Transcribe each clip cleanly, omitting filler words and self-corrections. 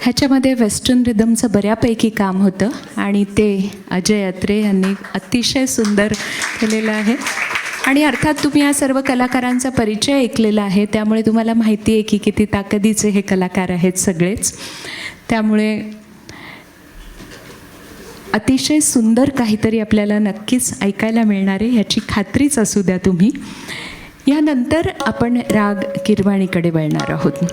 ह्याच्यामध्ये वेस्टर्न रिदमचं बऱ्यापैकी काम होतं आणि ते अजय अत्रे यांनी अतिशय सुंदर केलेलं आहे. आणि अर्थात तुम्ही या सर्व कलाकारांचा परिचय ऐकलेला आहे, त्यामुळे तुम्हाला माहिती आहे की किती ताकदीचे हे कलाकार आहेत सगळेच. त्यामुळे अतिशय सुंदर काहीतरी आपल्याला नक्कीच ऐकायला मिळणार आहे ह्याची खात्रीच असू द्या तुम्ही. यानंतर आपण राग किरवाणीकडे वळणार आहोत.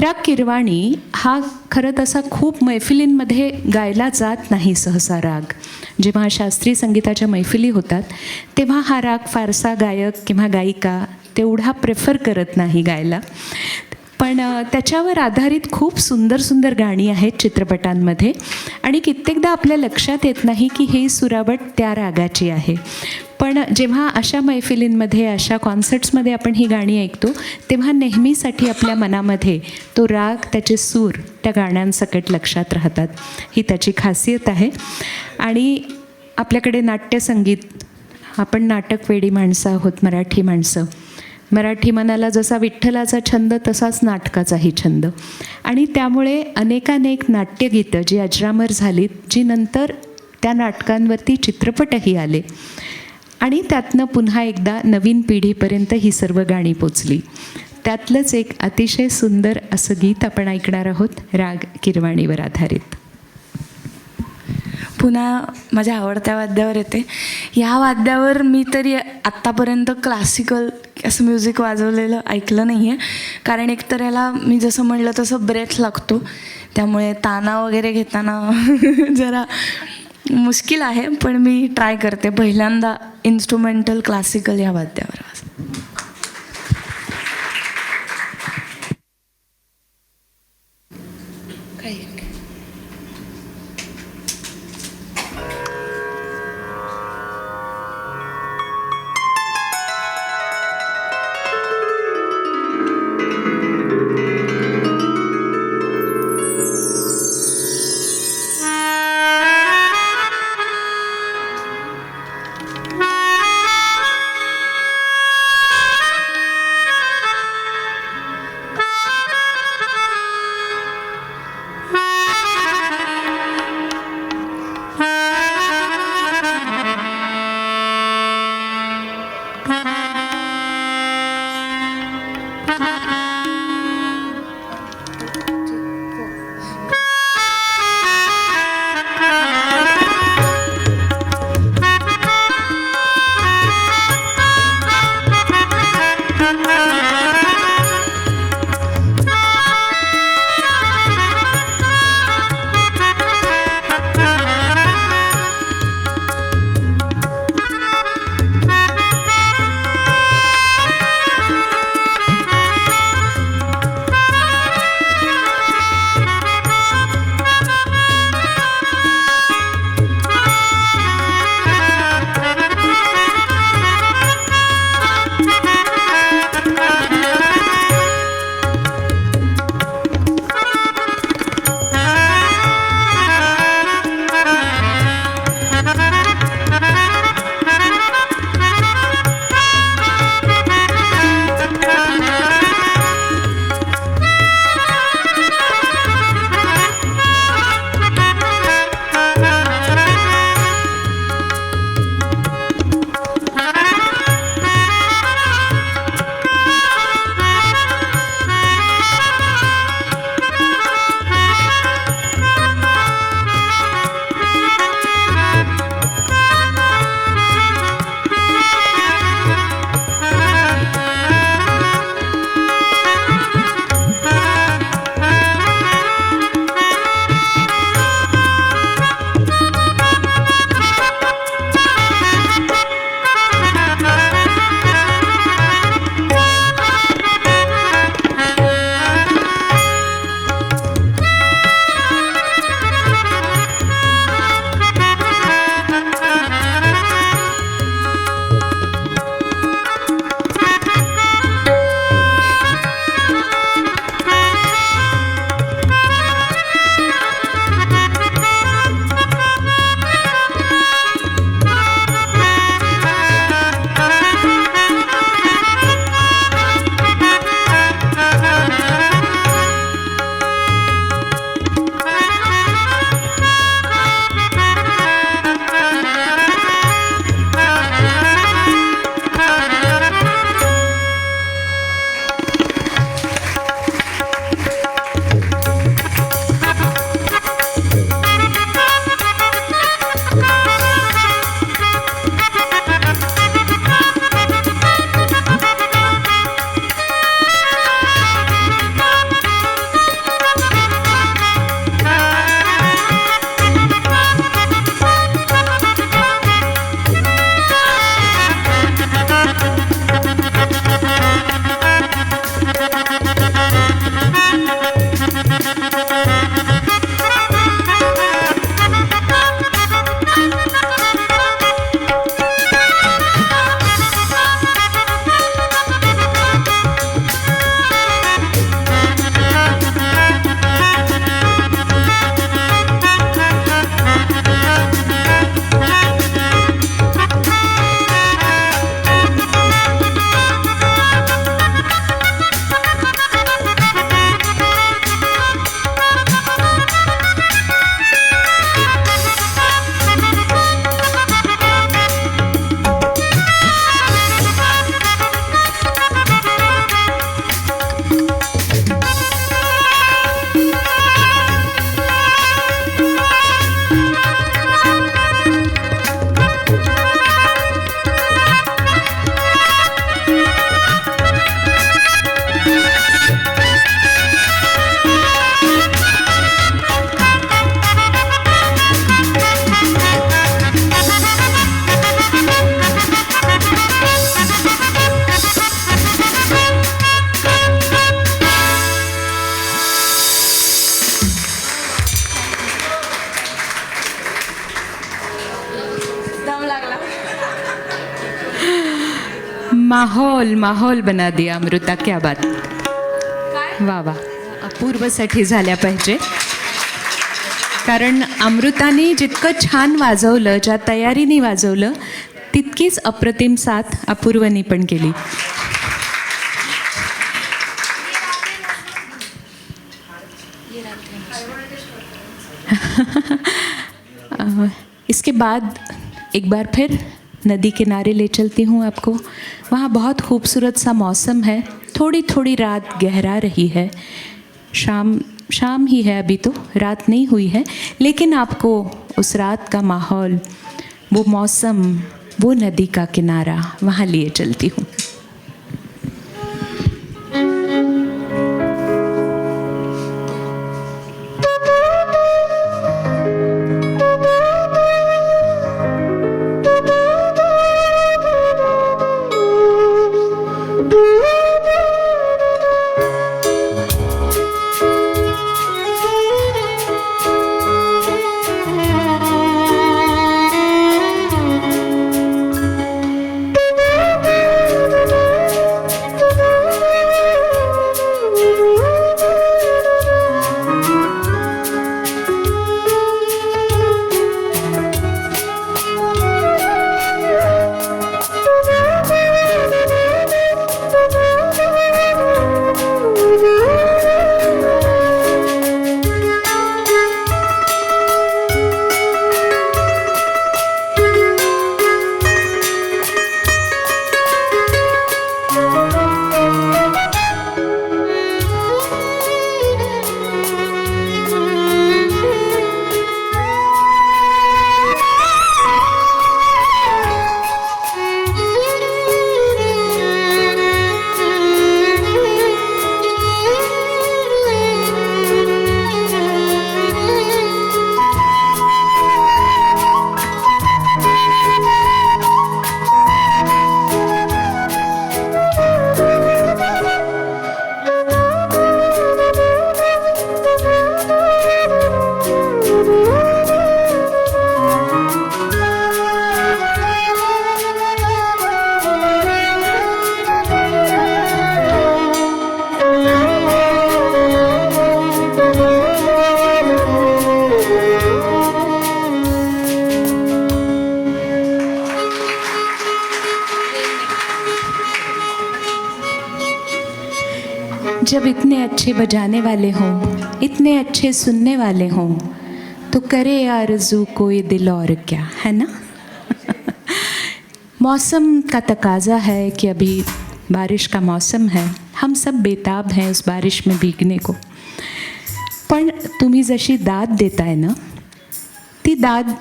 राग किरवाणी हा खरं तसा खूप मैफिलींमध्ये गायला जात नाही सहसा राग. जेव्हा शास्त्रीय संगीताच्या मैफिली होतात तेव्हा हा राग फारसा गायक किंवा गायिका तेवढा प्रेफर करत नाही गायला. पण त्याच्यावर आधारित खूप सुंदर सुंदर गाणी आहेत चित्रपटांमध्ये आणि कित्येकदा आपल्या लक्षात येत नाही की हे सुरावट त्या रागाची आहे. पण जेव्हा अशा मैफिलींमध्ये अशा कॉन्सर्ट्समध्ये आपण ही गाणी ऐकतो तेव्हा नेहमीसाठी आपल्या मनामध्ये तो राग त्याचे सूर त्या गाण्यांसकट लक्षात राहतात. ही त्याची खासियत आहे. आणि आपल्याकडे नाट्यसंगीत, आपण नाटकवेडी माणसं आहोत मराठी माणसं. मराठी मनाला जसा विठ्ठलाचा छंद तसाच नाटकाचाही छंद. आणि त्यामुळे अनेकानेक नाट्यगीतं जी अजरामर झालीत, जी नंतर त्या नाटकांवरती चित्रपटही आले आणि त्यातनं पुन्हा एकदा नवीन पिढीपर्यंत ही सर्व गाणी पोचली. त्यातलंच एक अतिशय सुंदर असं गीत आपण ऐकणार आहोत राग किरवाणीवर आधारित. पुन्हा माझ्या आवडत्या वाद्यावर येते. ह्या वाद्यावर मी तरी आत्तापर्यंत क्लासिकल असं म्युझिक वाजवलेलं ऐकलं नाही आहे. कारण एकतर याला मी जसं म्हणलं तसं ब्रेथ लागतो, त्यामुळे ताना वगैरे घेताना जरा मुश्किल आहे. पण मी ट्राय करते पहिल्यांदा इन्स्ट्रुमेंटल क्लासिकल ह्या वाद्यावर वाजव. माहौल माहौल बना दिया अमृता, क्या बात. वा वा, अपूर्वसाठी झाल्या पाहिजे. कारण अमृताने जितकं छान वाजवलं, ज्या तयारीने वाजवलं, तितकीच अप्रतिम साथ अपूर्वनी पण केली. इसके बाद एक बार फिर नदी किनारे ले चलती हूँ आपको. वहाँ बहुत खूबसूरत सा मौसम है. थोड़ी थोड़ी रात गहरा रही है. शाम ही है, अभी तो रात नहीं हुई है, लेकिन आपको उस रात का माहौल, वो मौसम, वो नदी का किनारा, वहाँ लिए चलती हूँ. जब इतने अच्छे बजाने वाले हों, इतने अच्छे सुनने वाले हों, तो करे आरज़ू कोई दिल और क्या, है ना. मौसम का तकाजा है कि अभी बारिश का मौसम है. हम सब बेताब हैं उस बारिश में भीगने को. पण तुम्ही जशी दाद देताय ना, ती दाद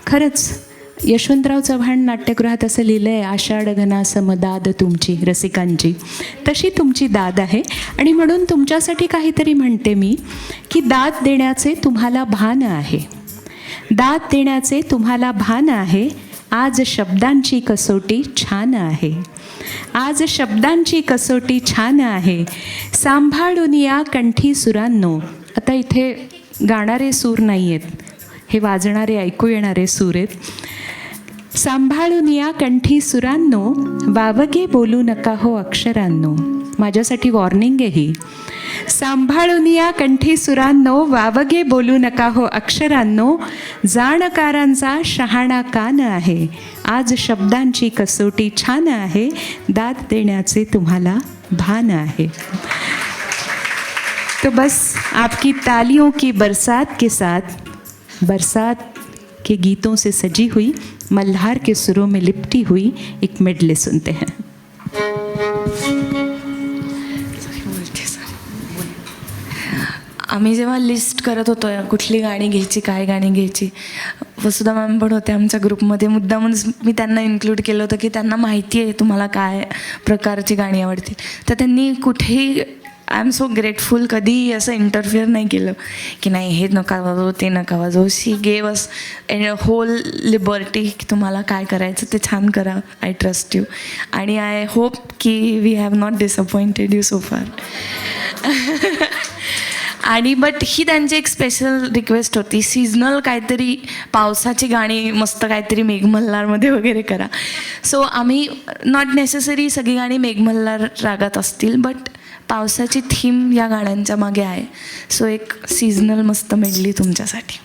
खरंच यशवंतराव चव्हाण नाट्यगृहात असं लिहिलं आहे, आषाढ घना समदाद तुमची रसिकांची, तशी तुमची दाद आहे. आणि म्हणून तुमच्यासाठी काहीतरी म्हणते मी, की दाद देण्याचे तुम्हाला भान आहे, दाद देण्याचे तुम्हाला भान आहे. आज शब्दांची कसोटी छान आहे, आज शब्दांची कसोटी छान आहे. सांभाळून या कंठी सुरांनो. आता इथे गाणारे सूर नाही आहेत, हे वाजणारे ऐकू येणारे सूर आहेत. सांभाळून या कंठी सुरांनो, वावगे बोलू नका हो अक्षरांनो. माझ्यासाठी वॉर्निंग आहे ही. सांभाळून या कंठी सुरांनो, वावगे बोलू नका हो अक्षरांनो. जाणकारांचा शहाणा कान आहे, आज शब्दांची कसोटी छान आहे. दाद देण्याचे तुम्हाला भान आहे. तो बस आपकी तालियों की बरसात के साथ, बरसात के गीतों से सजी हुई, मल्हार के सुरों में लिपटी हुई एक मेडले सुनते हैं. आम्ही जेव्हा लिस्ट करत होतो कुठली गाणी घ्यायची, काय गाणी घ्यायची, वसुधा मॅम पण होते आमच्या ग्रुपमध्ये. मुद्दामच मी त्यांना इन्क्लूड केलं होतं की त्यांना माहिती आहे तुम्हाला काय प्रकारची गाणी आवडतील. तर त्यांनी कुठेही, आय एम सो ग्रेटफुल, कधीही असं इंटरफिअर नाही केलं की नाही हे नका वाजवू, ते नका वाजवू. She gave us whole liberty की तुम्हाला काय करायचं ते छान करा. आय ट्रस्ट यू आणि आय होप की we have not disappointed you so far. आणि बट ही त्यांची एक स्पेशल रिक्वेस्ट होती, सीजनल काहीतरी पावसाची गाणी मस्त काहीतरी मेघमल्हारमध्ये वगैरे करा. सो आम्ही नॉट नेसेसरी सगळी गाणी मेघमल्हार रागात असतील, बट पावसाची थीम या गाण्यांच्या मागे आहे. सो एक सीझनल मस्त मेडली तुमच्यासाठी.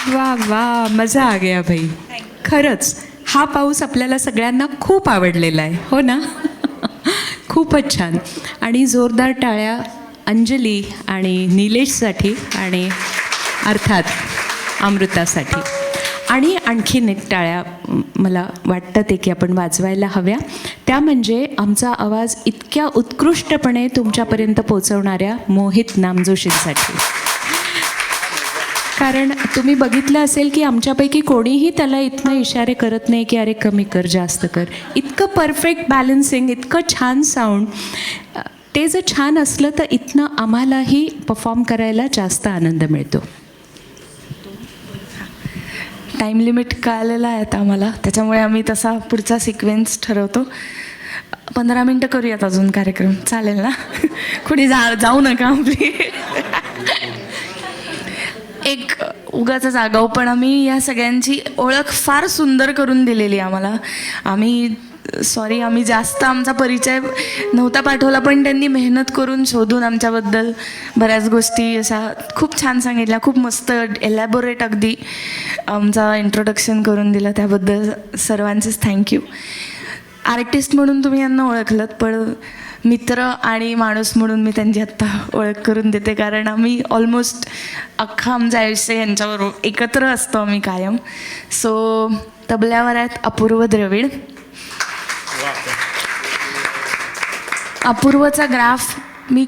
वा वा, मजा आ गया भाई. खरंच हा पाऊस आपल्याला सगळ्यांना खूप आवडलेला आहे, हो ना? खूपच छान. आणि जोरदार टाळ्या अंजली आणि निलेशसाठी आणि अर्थात अमृतासाठी. आणि आणखीन एक टाळ्या मला वाटतं ते की आपण वाजवायला हव्या, त्या म्हणजे आमचा आवाज इतक्या उत्कृष्टपणे तुमच्यापर्यंत पोचवणाऱ्या मोहित नामजोशींसाठी. कारण तुम्ही बघितलं असेल की आमच्यापैकी कोणीही त्याला इथनं इशारे करत नाही की अरे कमी कर जास्त कर. इतकं परफेक्ट बॅलन्सिंग, इतकं छान साऊंड. ते जर छान असलं तर इथनं आम्हालाही परफॉर्म करायला जास्त आनंद मिळतो. टाईम लिमिट कळालेला आहे आता आम्हाला, त्याच्यामुळे आम्ही तसा पुढचा सिक्वेन्स ठरवतो. 15 मिनटं करूयात अजून कार्यक्रम, चालेल ना? कुणी जाऊ नका आपली. एक उगाच आगाऊ, पण आम्ही या सगळ्यांची ओळख फार सुंदर करून दिलेली आम्हाला. आम्ही जास्त आमचा परिचय नव्हता पाठवला, पण त्यांनी मेहनत करून शोधून आमच्याबद्दल बऱ्याच गोष्टी अशा खूप छान सांगितल्या. खूप मस्त एलॅबोरेट अगदी आमचा इंट्रोडक्शन करून दिलं, त्याबद्दल सर्वांचेच थँक्यू. आर्टिस्ट म्हणून तुम्ही यांना ओळखलंत, पण मित्र आणि माणूस म्हणून मी त्यांची आत्ता ओळख करून देते, कारण आम्ही ऑलमोस्ट अख्खा आमचं आयुष्य यांच्याबरोबर एकत्र असतो आम्ही कायम. सो तबल्यावर आहेत अपूर्व द्रविड. अपूर्वचा ग्राफ मी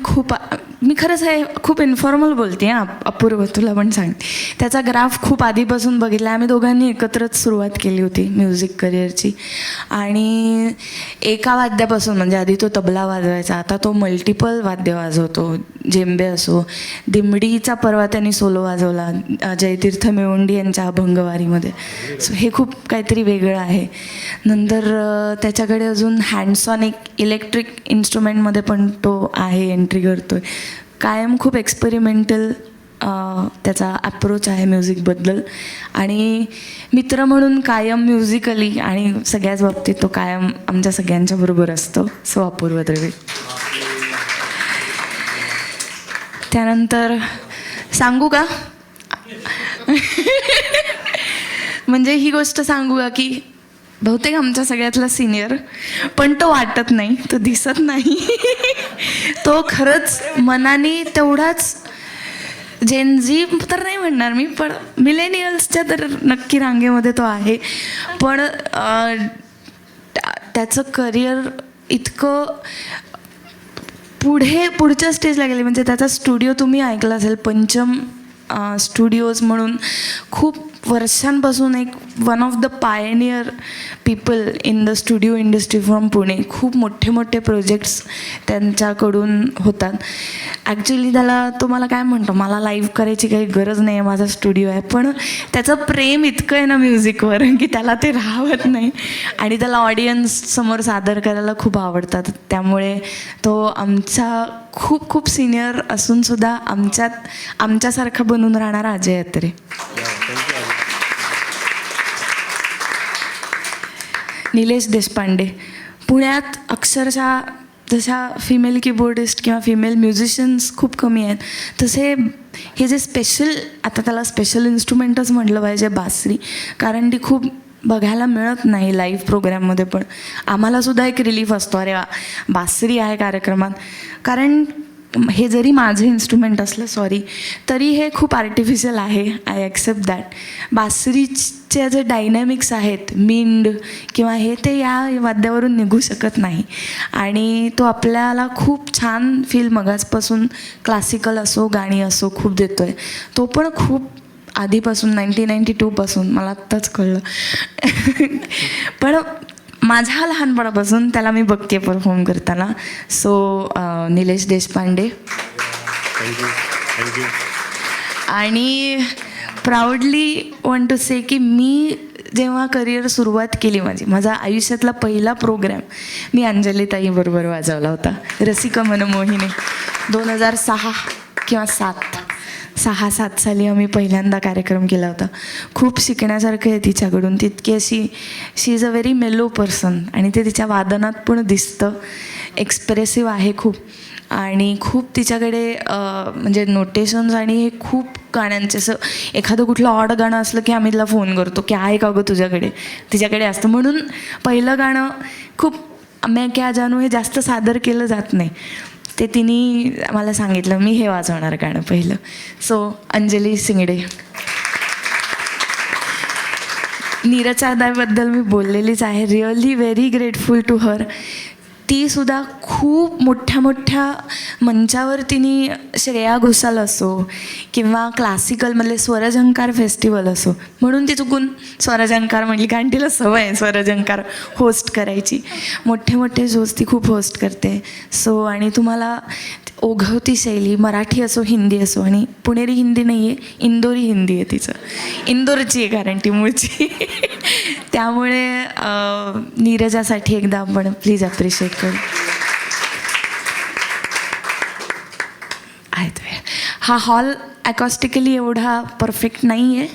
खरंच हे खूप इन्फॉर्मल बोलते हां अपूर्व, तुला पण सांगते. त्याचा ग्राफ खूप आधीपासून बघितला. आम्ही दोघांनी एकत्रच सुरुवात केली होती म्युझिक करिअरची. आणि एका वाद्यापासून, म्हणजे आधी तो तबला वाजवायचा, आता तो मल्टिपल वाद्य वाजवतो. जेंबे असो, दिमडीचा परवा त्यांनी सोलो वाजवला जयतीर्थ मेवुंडी यांच्या अभंगवारीमध्ये. सो हे खूप काहीतरी वेगळं आहे. नंतर त्याच्याकडे अजून हँड्स ऑन एक इलेक्ट्रिक इन्स्ट्रुमेंटमध्ये पण तो आहे, एंट्री करतो आहे. कायम खूप एक्सपेरिमेंटल त्याचा अप्रोच आहे म्युझिकबद्दल. आणि मित्र म्हणून कायम म्युझिकली आणि सगळ्याच बाबतीत तो कायम आमच्या सगळ्यांच्या बरोबर असतो. सो अपूर्व द्रविड. त्यानंतर सांगू का, म्हणजे ही गोष्ट सांगू का की बहुतेक आमच्या सगळ्यातला सिनियर, पण तो वाटत नाही, तो दिसत नाही. तो खरंच मनाने तेवढाच जेनझी तर नाही म्हणणार मी, पण मिलेनियल्सच्या तर नक्की रांगेमध्ये तो आहे. पण त्याचं करिअर इतकं पुढच्या स्टेजला गेले. म्हणजे त्याचा स्टुडिओ तुम्ही ऐकला असेल, पंचम स्टुडिओज म्हणून, खूप वर्षांपासून एक one of the Pioneer people in the studio industry from Pune. खूप मोठे मोठे प्रोजेक्ट्स त्यांच्याकडून होतात. ॲक्च्युली त्याला तो मला काय म्हणतो, मला लाईव्ह करायची काही गरज नाही आहे, माझा स्टुडिओ आहे. पण त्याचं प्रेम इतकं आहे ना म्युझिकवर की त्याला ते राहत नाही. आणि त्याला ऑडियन्स समोर सादर करायला खूप आवडतात. त्यामुळे तो आमचा खूप खूप सिनियर असूनसुद्धा आमच्यासारखा बनून राहणारा अजय अत्रे. निलेश देशपांडे. पुण्यात अक्षरशः जशा फिमेल कीबोर्डिस्ट किंवा फिमेल म्युझिशियन्स खूप कमी आहेत, तसे हे जे स्पेशल, आता त्याला स्पेशल इन्स्ट्रुमेंटच म्हटलं पाहिजे, बासरी. कारण ती खूप बघायला मिळत नाही लाईव्ह प्रोग्रॅममध्ये. पण आम्हालासुद्धा एक रिलीफ असतो, अरे वा बासरी आहे कार्यक्रमात. कारण हे जरी माझं इन्स्ट्रुमेंट असलं, तरी हे खूप आर्टिफिशियल आहे. I accept that. बासरीचे जे डायनॅमिक्स आहेत, मिंड किंवा हे, ते या वाद्यावरून निघू शकत नाही. आणि तो आपल्याला खूप छान फील मगाचपासून, क्लासिकल असो गाणी असो, खूप देतो आहे. तो पण खूप आधीपासून, 1992 पासून, मला आत्ताच कळलं. पण माझ्या लहानपणापासून त्याला मी बघते परफॉर्म करताना. सो निलेश देशपांडे. आणि प्राऊडली वॉन्ट टू से की मी जेव्हा करिअर सुरुवात केली, माझा आयुष्यातला पहिला प्रोग्रॅम मी अंजलीताईबरोबर वाजवला होता, रसिका मनमोहिनी. 2006 किंवा 6-7 साली आम्ही पहिल्यांदा कार्यक्रम केला होता. खूप शिकण्यासारखं आहे तिच्याकडून. तितकी अशी शी इज अ व्हेरी मेलो पर्सन, आणि ते तिच्या वादनात पण दिसतं. एक्सप्रेसिव्ह आहे खूप. आणि खूप तिच्याकडे म्हणजे नोटेशन्स आणि हे खूप गाण्यांचे असं एखादं कुठलं ऑड गाणं असलं की आम्ही तिला फोन करतो की आहे का गं तुझ्याकडे, तिच्याकडे असतं. म्हणून पहिलं गाणं खूप मैं क्या जानू हे जास्त सादर केलं जात नाही, ते तिने मला सांगितलं मी हे वाजवणार गाणं पहिलं. सो अंजली सिंगडे. नीरज दादाबद्दल मी बोललेलीच आहे. Really very grateful to her. ती सुद्धा खूप मोठ्या मोठ्या मंचावर तिने श्रेया घोषाल असो किंवा क्लासिकलमधले स्वरझंकार फेस्टिवल असो, म्हणून ती चुकून स्वरझंकार म्हटली कारण तिला सवय आहे स्वरझंकार होस्ट करायची. मोठे मोठे शोज ती खूप होस्ट करते. सो आणि तुम्हाला ओघवती शैली, मराठी असो हिंदी असो, आणि पुणेरी हिंदी नाही आहे, इंदोरी हिंदी आहे तिचं. इंदोरची आहे कारण ती मूळची. त्यामुळे नीरजासाठी एकदा आपण प्लीज अप्रिशिएट करू. आहेत वेळ. हा हॉल अकॉस्टिकली एवढा परफेक्ट नाही आहे,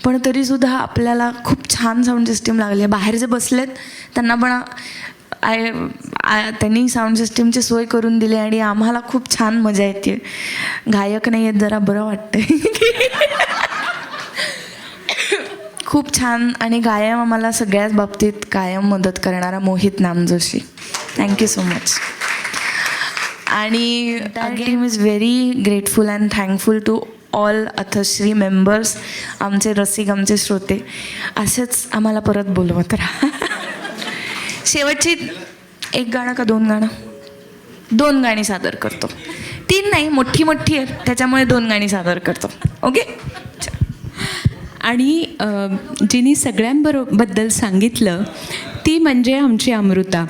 पण तरीसुद्धा आपल्याला खूप छान साऊंड सिस्टीम लागली आहे. बाहेर जे बसलेत त्यांना पण त्यांनी साऊंड सिस्टीमची सोय करून दिली आणि आम्हाला खूप छान मजा येते. गायक नाही आहेत, जरा बरं वाटतंय. खूप छान. आणि कायम आम्हाला सगळ्याच बाबतीत कायम मदत करणारा Mohit Namjoshi, thank you so much. आणि team is very grateful and thankful to all Athashree members. आमचे रसिक, आमचे श्रोते, असेच आम्हाला परत बोलवत राहा. शेवटची एक गाणं का दोन गाणं? 2 गाणी सादर करतो. 3 नाही, मोठी मोठी आहेत त्याच्यामुळे 2 गाणी सादर करतो. ओके. आणि जिनी सगळ्यांबद्दल सांगितलं ती म्हणजे आमची अमृता.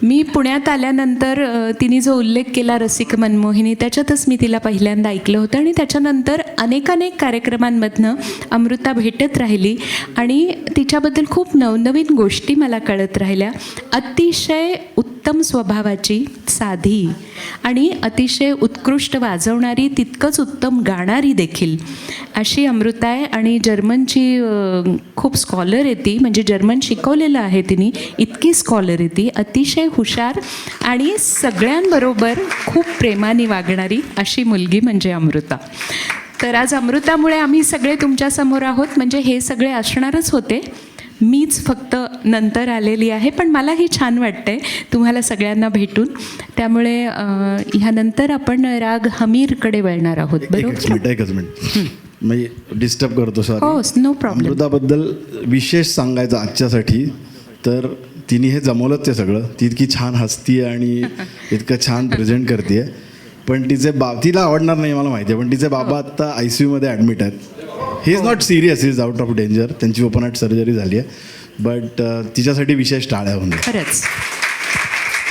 मी पुण्यात आल्यानंतर तिने जो उल्लेख केला रसिक मनमोहिनी, त्याच्यातच मी तिला पहिल्यांदा ऐकलं होतं आणि त्याच्यानंतर अनेक कार्यक्रमांमधनं अमृता भेटत राहिली आणि तिच्याबद्दल खूप नवनवीन गोष्टी मला कळत राहिल्या. अतिशय उत्तम स्वभावाची, साधी आणि अतिशय उत्कृष्ट वाजवणारी, तितकंच उत्तम गाणारी देखील अशी अमृता आहे. आणि जर्मनची खूप स्कॉलर आहे ती, म्हणजे जर्मन शिकवलेलं आहे तिने, इतकी स्कॉलर आहे ती, अतिशय हुशार आणि सगळ्यांबरोबर खूप प्रेमाने वागणारी अशी मुलगी म्हणजे अमृता. तर आज अमृतामुळे आम्ही सगळे तुमच्यासमोर आहोत. म्हणजे हे सगळे असणारच होते, मीच फक्त नंतर आलेली आहे. पण मलाही छान वाटतंय तुम्हाला सगळ्यांना भेटून. त्यामुळे ह्यानंतर आपण राग हमीरकडे वळणार आहोत. बरोबर? एकच मिनिट म्हणजे डिस्टर्ब करतो सर. हो, नो प्रॉब्लेम. अमृताबद्दल विशेष सांगायचं आजच्यासाठी, तर तिने हे जमवलंच आहे सगळं. ती इतकी छान हसती आणि इतकं छान प्रेझेंट करते. पण तिचे तिला आवडणार नाही मला माहिती आहे, पण तिचे बाबा आत्ता ICU ॲडमिट आहेत. He is not serious, he is out of danger. त्यांची ओपन हार्ट सर्जरी झाली आहे, बट तिच्यासाठी विशेष टाळ्या होऊन खरंच.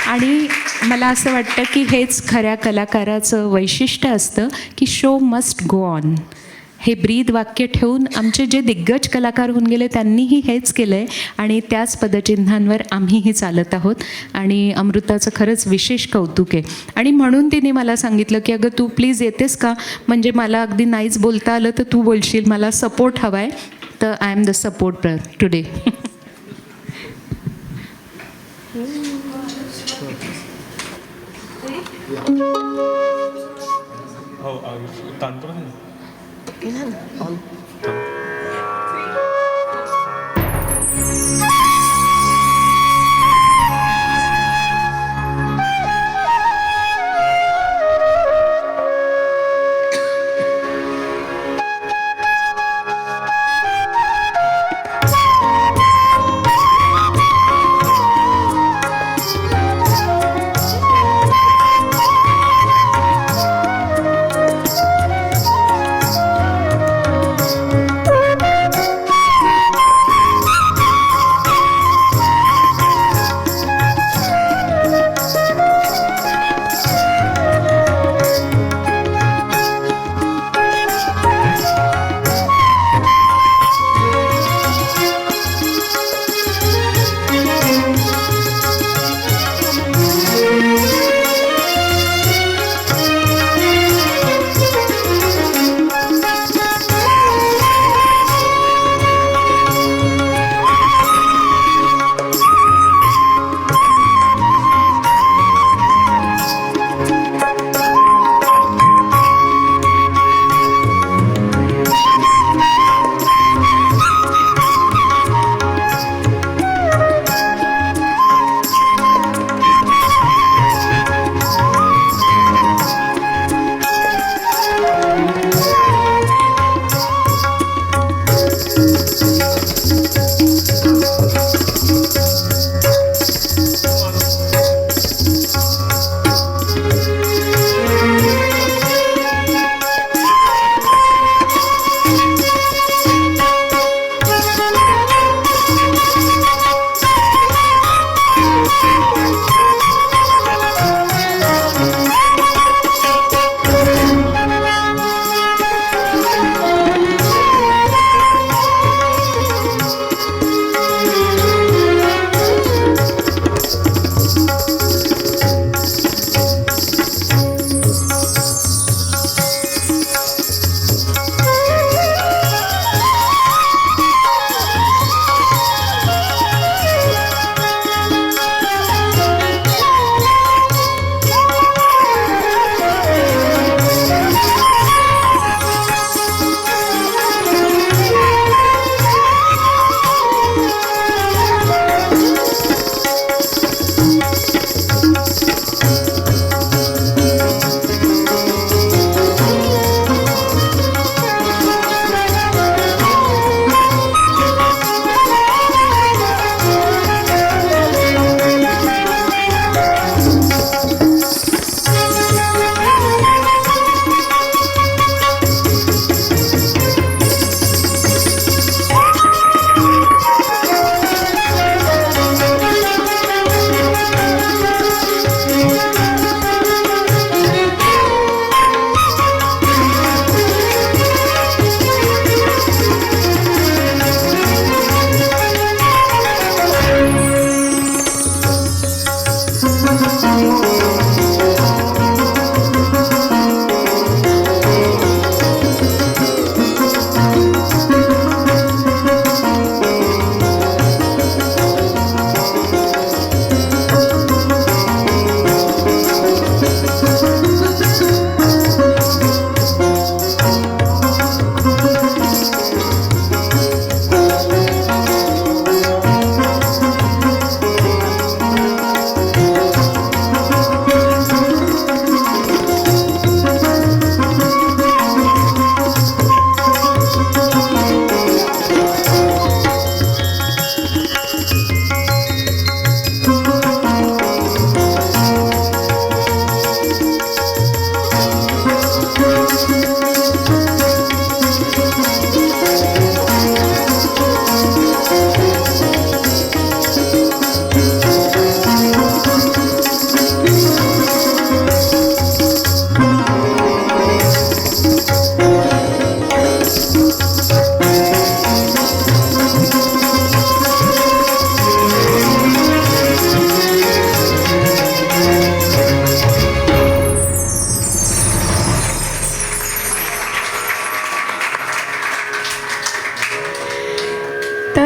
आणि मला असं वाटतं की हेच खऱ्या कलाकाराचं वैशिष्ट्य असतं की शो मस्ट गो ऑन. हे ब्रीद वाक्य ठेवून आमचे जे दिग्गज कलाकार होऊन गेले त्यांनीही हेच केलं आहे आणि त्याच पदचिन्हांवर आम्हीही चालत आहोत. आणि अमृताचं खरंच विशेष कौतुक आहे. आणि म्हणून तिने मला सांगितलं की अगं तू प्लीज येतेस का, म्हणजे मला अगदी नाहीच बोलता आलं तर तू बोलशील, मला सपोर्ट हवा आहे. तर I am the support today.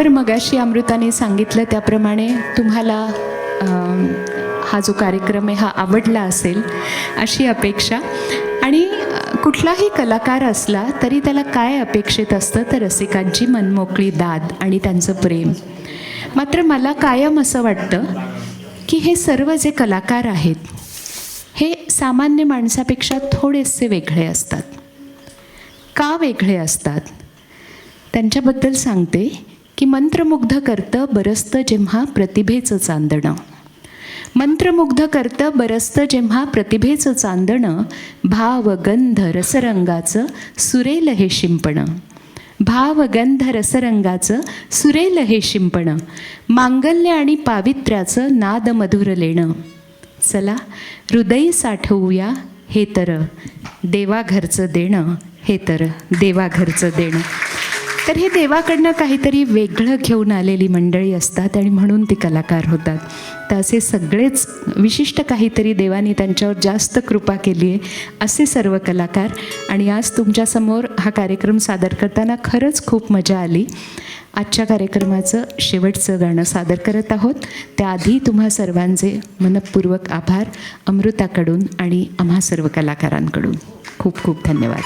तर मगाशी अमृताने सांगितलं त्याप्रमाणे तुम्हाला हा जो कार्यक्रम आहे हा आवडला असेल अशी अपेक्षा. आणि कुठलाही कलाकार असला तरी त्याला काय अपेक्षित असतं तर रसिकांची मनमोकळी दाद आणि त्यांचं प्रेम. मात्र मला कायम असं वाटतं की हे सर्व जे कलाकार आहेत हे सामान्य माणसापेक्षा थोडेसे वेगळे असतात. का वेगळे असतात त्यांच्याबद्दल सांगते की मंत्रमुग्ध करतं बरसतं जेव्हा प्रतिभेचं चांदणं. मंत्रमुग्ध करतं बरसतं जेव्हा प्रतिभेचं चांदणं. भाव गंध रसरंगाचं सुरेल हे शिंपणं. भाव गंध रसरंगाचं सुरेल हे शिंपणं. मांगल्य आणि पावित्र्याचं नाद मधुर लेणं. चला हृदय साठवूया हे तर देवाघरचं देणं. हे तर देवाघरचं देणं. तर हे देवाकडनं काहीतरी वेगळं घेऊन आलेली मंडळी असतात आणि म्हणून ते कलाकार होतात. तर असे सगळेच विशिष्ट काहीतरी देवाने त्यांच्यावर जास्त कृपा केली आहे असे सर्व कलाकार. आणि आज तुमच्यासमोर हा कार्यक्रम सादर करताना खरंच खूप मजा आली. आजच्या कार्यक्रमाचं शेवटचं गाणं सादर करत आहोत. त्याआधी तुम्हा सर्वांचे मनःपूर्वक आभार अमृताकडून आणि आम्हा सर्व कलाकारांकडून. खूप खूप धन्यवाद.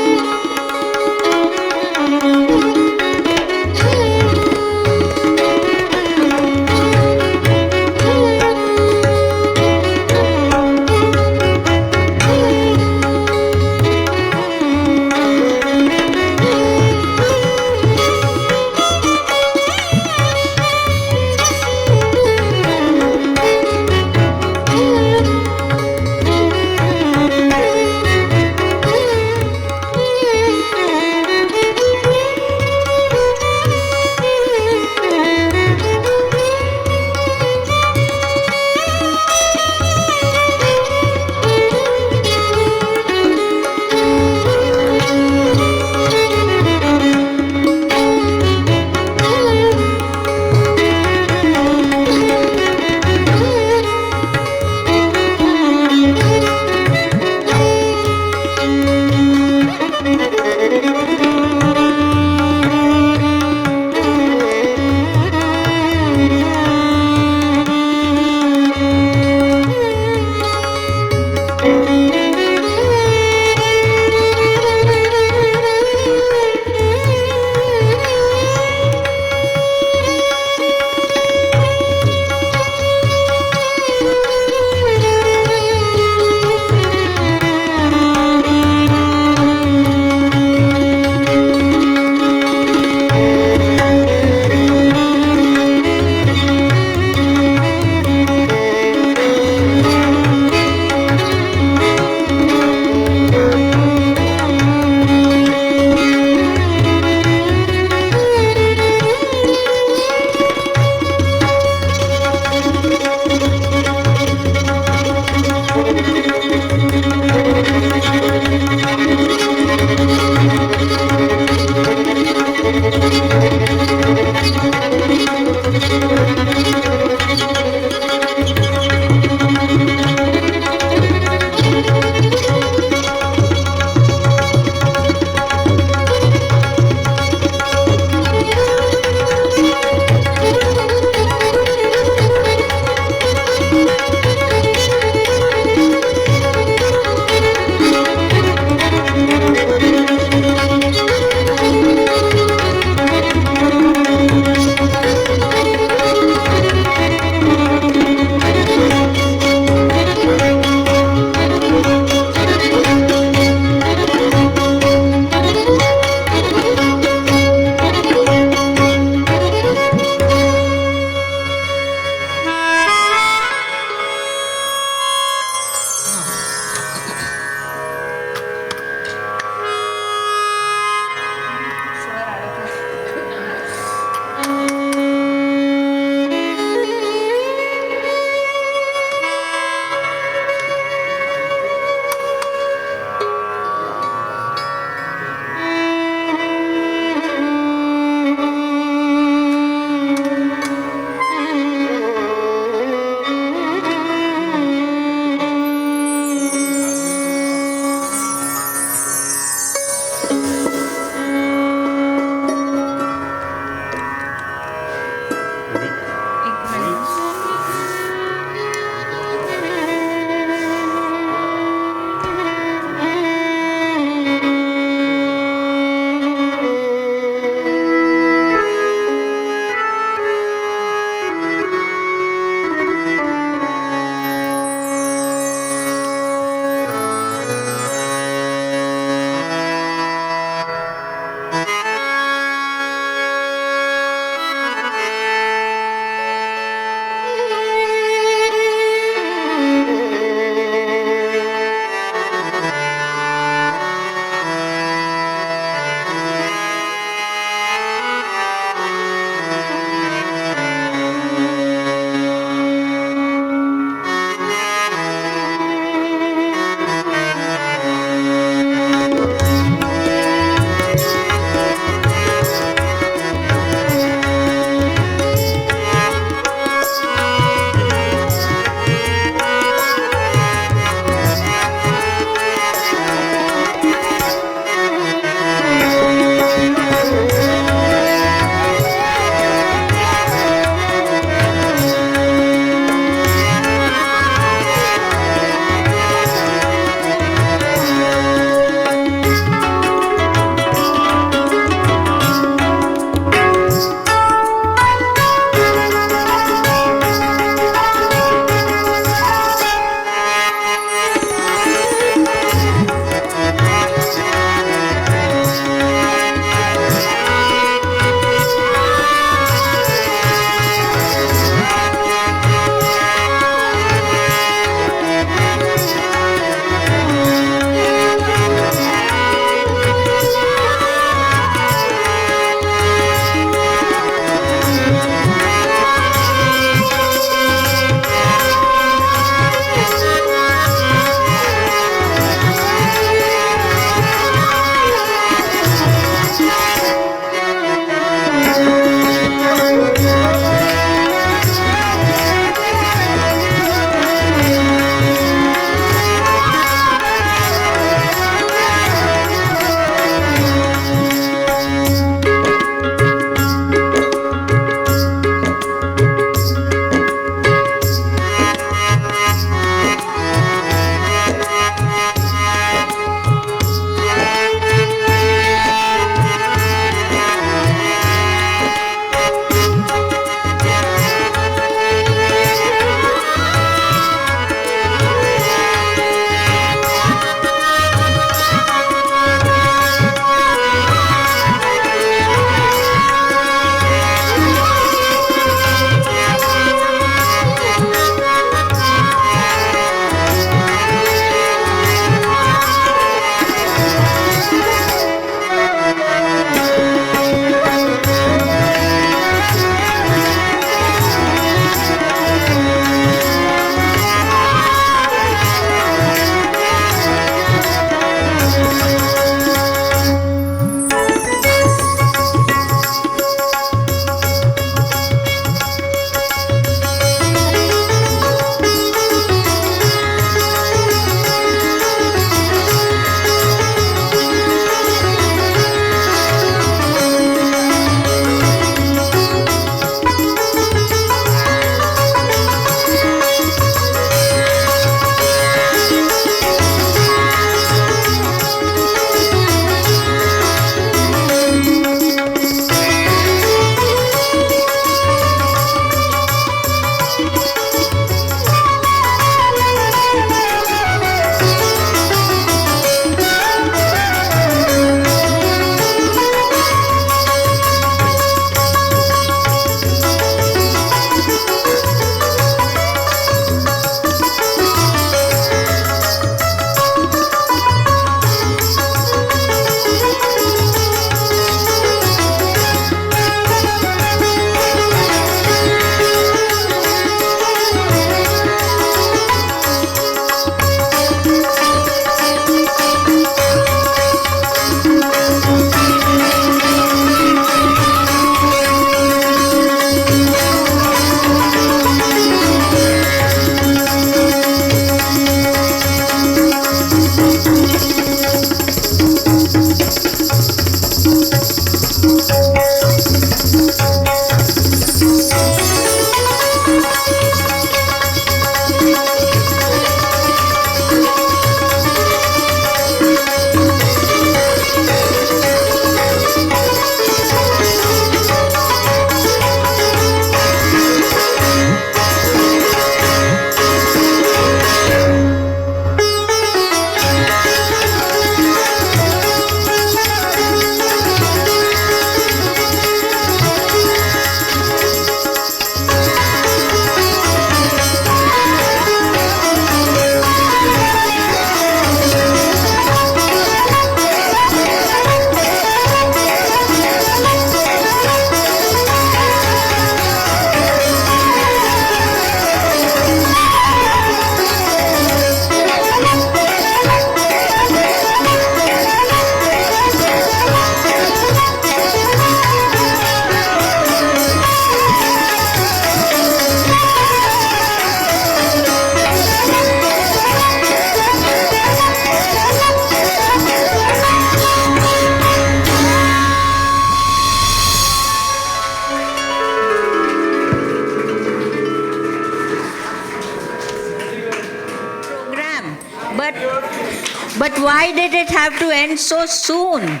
But why did it have to end so soon?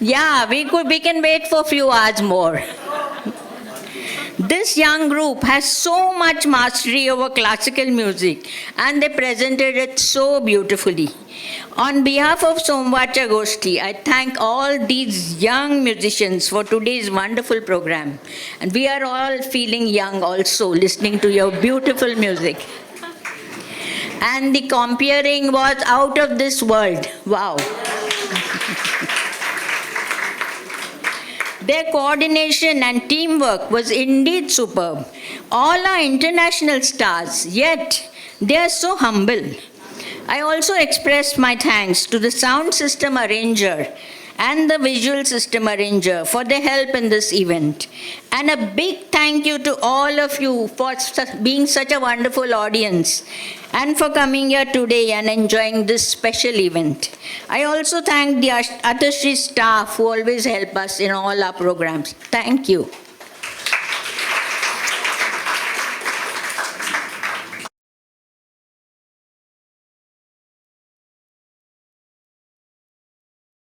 Yeah, we can wait for a few hours more. This young group has so much mastery over classical music and they presented it so beautifully. On behalf of Somvacha Goshti, I thank all these young musicians for today's wonderful program. And we are all feeling young also listening to your beautiful music. And the comparing was out of this world. Wow. Their coordination and teamwork was indeed superb. All are international stars, yet they are so humble. I also expressed my thanks to the sound system arranger and the visual system arranger for their help in this event. And a big thank you to all of you for being such a wonderful audience and for coming here today and enjoying this special event. I also thank the Atashri staff who always help us in all our programs. Thank you.